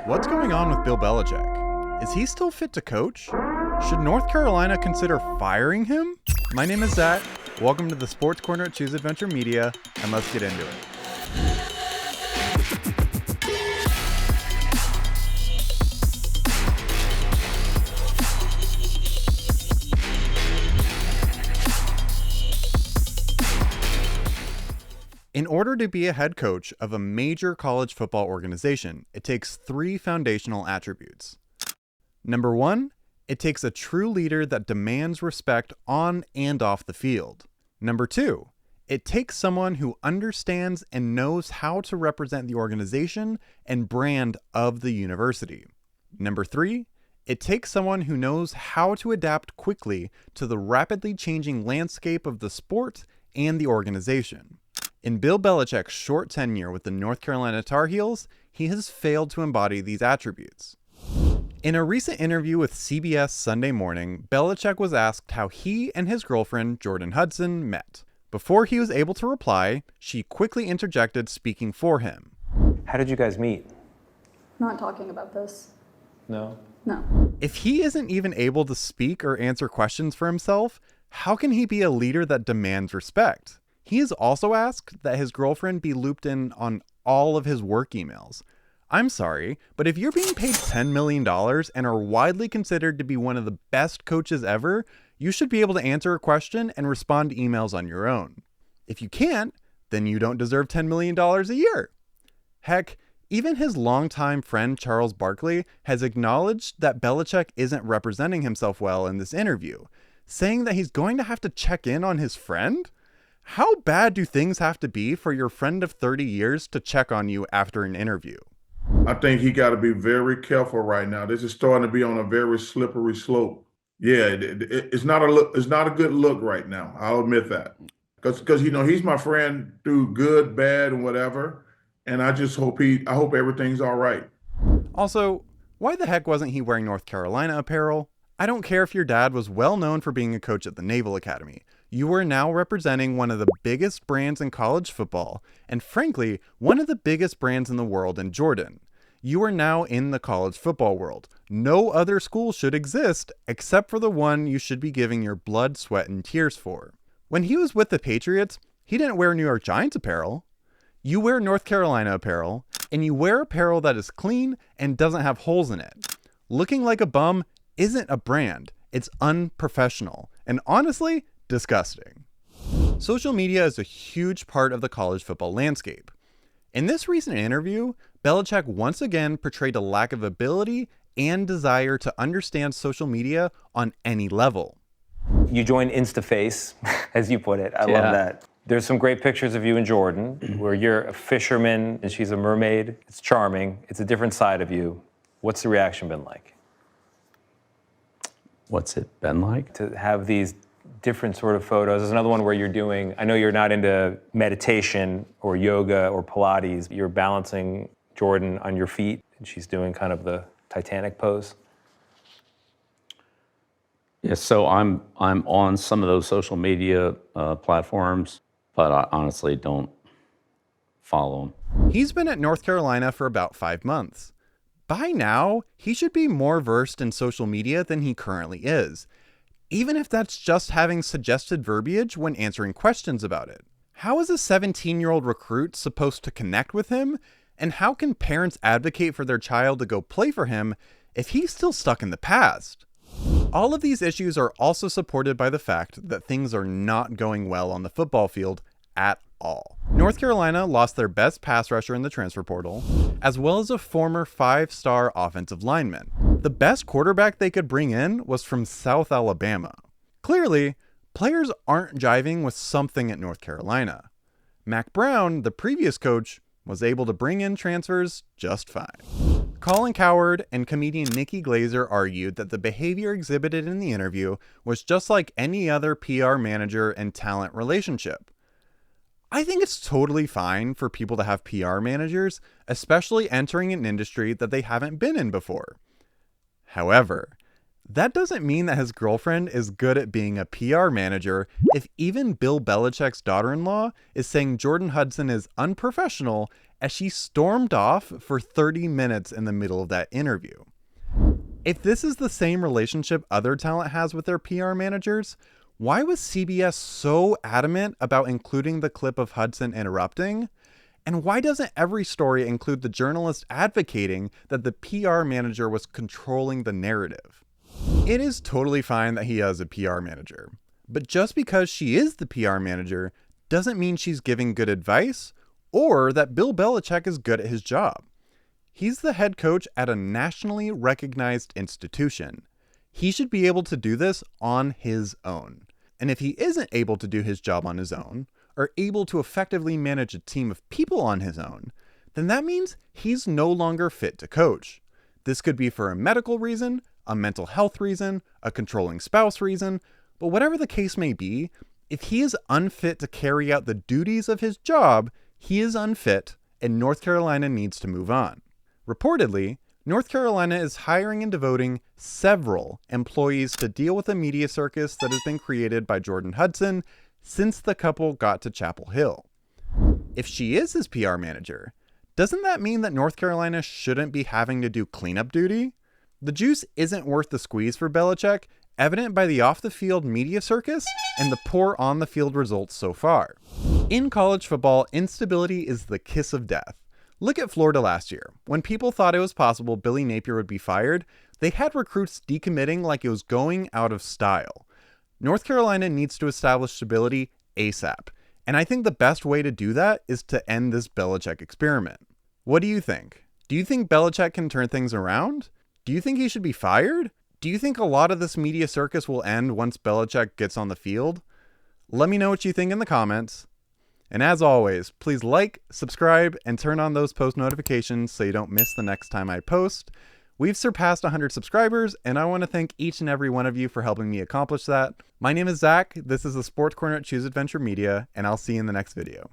What's going on with Bill Belichick? Is he still fit to coach? Should North Carolina consider firing him? My name is Zach. Welcome to the Sports Corner at Choose Adventure Media, and let's get into it. In order to be a head coach of a major college football organization, it takes three foundational attributes. Number one, it takes a true leader that demands respect on and off the field. Number two, it takes someone who understands and knows how to represent the organization and brand of the university. Number three, it takes someone who knows how to adapt quickly to the rapidly changing landscape of the sport and the organization. In Bill Belichick's short tenure with the North Carolina Tar Heels, he has failed to embody these attributes. In a recent interview with CBS Sunday Morning, Belichick was asked how he and his girlfriend, Jordan Hudson, met. Before he was able to reply, she quickly interjected, speaking for him. How did you guys meet? Not talking about this. No? No. If he isn't even able to speak or answer questions for himself, how can he be a leader that demands respect? He has also asked that his girlfriend be looped in on all of his work emails. I'm sorry, but if you're being paid $10 million and are widely considered to be one of the best coaches ever, you should be able to answer a question and respond to emails on your own. If you can't, then you don't deserve $10 million a year. Heck, even his longtime friend Charles Barkley has acknowledged that Belichick isn't representing himself well in this interview, saying that he's going to have to check in on his friend? How bad do things have to be for your friend of 30 years to check on you after an interview? I think he got to be very careful right now. This is starting to be on a very slippery slope. Yeah, it's not a look. It's not a good look right now. I'll admit that, because he's my friend through good, bad, and whatever. And I just hope I hope everything's all right. Also, why the heck wasn't he wearing North Carolina apparel? I don't care if your dad was well known for being a coach at the Naval Academy. You are now representing one of the biggest brands in college football, and frankly, one of the biggest brands in the world in Jordan. You are now in the college football world. No other school should exist except for the one you should be giving your blood, sweat, and tears for. When he was with the Patriots, he didn't wear New York Giants apparel. You wear North Carolina apparel, and you wear apparel that is clean and doesn't have holes in it. Looking like a bum isn't a brand. It's unprofessional, and honestly, disgusting. Social media is a huge part of the college football landscape. In this recent interview, Belichick once again portrayed a lack of ability and desire to understand social media on any level. You joined InstaFace, as you put it. I love that. There's some great pictures of you and Jordan, where you're a fisherman and she's a mermaid. It's charming. It's a different side of you. What's the reaction been like? What's it been like? To have these different sort of photos. There's another one where you're doing, I know you're not into meditation or yoga or Pilates. You're balancing Jordan on your feet, and she's doing kind of the Titanic pose. Yeah, so I'm on some of those social media platforms, but I honestly don't follow them. He's been at North Carolina for about 5 months. By now, he should be more versed in social media than he currently is, even if that's just having suggested verbiage when answering questions about it. How is a 17-year-old recruit supposed to connect with him? And how can parents advocate for their child to go play for him if he's still stuck in the past? All of these issues are also supported by the fact that things are not going well on the football field at all. North Carolina lost their best pass rusher in the transfer portal, as well as a former 5-star offensive lineman. The best quarterback they could bring in was from South Alabama. Clearly, players aren't jiving with something at North Carolina. Mac Brown, the previous coach, was able to bring in transfers just fine. Colin Cowherd and comedian Nikki Glazer argued that the behavior exhibited in the interview was just like any other PR manager and talent relationship. I think it's totally fine for people to have PR managers, especially entering an industry that they haven't been in before. However, that doesn't mean that his girlfriend is good at being a PR manager if even Bill Belichick's daughter-in-law is saying Jordan Hudson is unprofessional as she stormed off for 30 minutes in the middle of that interview. If this is the same relationship other talent has with their PR managers, why was CBS so adamant about including the clip of Hudson interrupting? And why doesn't every story include the journalist advocating that the PR manager was controlling the narrative? It is totally fine that he has a PR manager, but just because she is the PR manager doesn't mean she's giving good advice or that Bill Belichick is good at his job. He's the head coach at a nationally recognized institution. He should be able to do this on his own. And if he isn't able to do his job on his own, or able to effectively manage a team of people on his own, then that means he's no longer fit to coach. This could be for a medical reason, a mental health reason, a controlling spouse reason, but whatever the case may be, if he is unfit to carry out the duties of his job, he is unfit and North Carolina needs to move on. Reportedly, North Carolina is hiring and devoting several employees to deal with the media circus that has been created by Jordan Hudson since the couple got to Chapel Hill. If she is his PR manager, doesn't that mean that North Carolina shouldn't be having to do cleanup duty? The juice isn't worth the squeeze for Belichick, evident by the off-the-field media circus and the poor on-the-field results so far. In college football, instability is the kiss of death. Look at Florida last year. When people thought it was possible Billy Napier would be fired, they had recruits decommitting like it was going out of style. North Carolina needs to establish stability ASAP, and I think the best way to do that is to end this Belichick experiment. What do you think? Do you think Belichick can turn things around? Do you think he should be fired? Do you think a lot of this media circus will end once Belichick gets on the field? Let me know what you think in the comments. And as always, please like, subscribe, and turn on those post notifications so you don't miss the next time I post. We've surpassed 100 subscribers, and I want to thank each and every one of you for helping me accomplish that. My name is Zach, this is the Sports Corner at Choose Adventure Media, and I'll see you in the next video.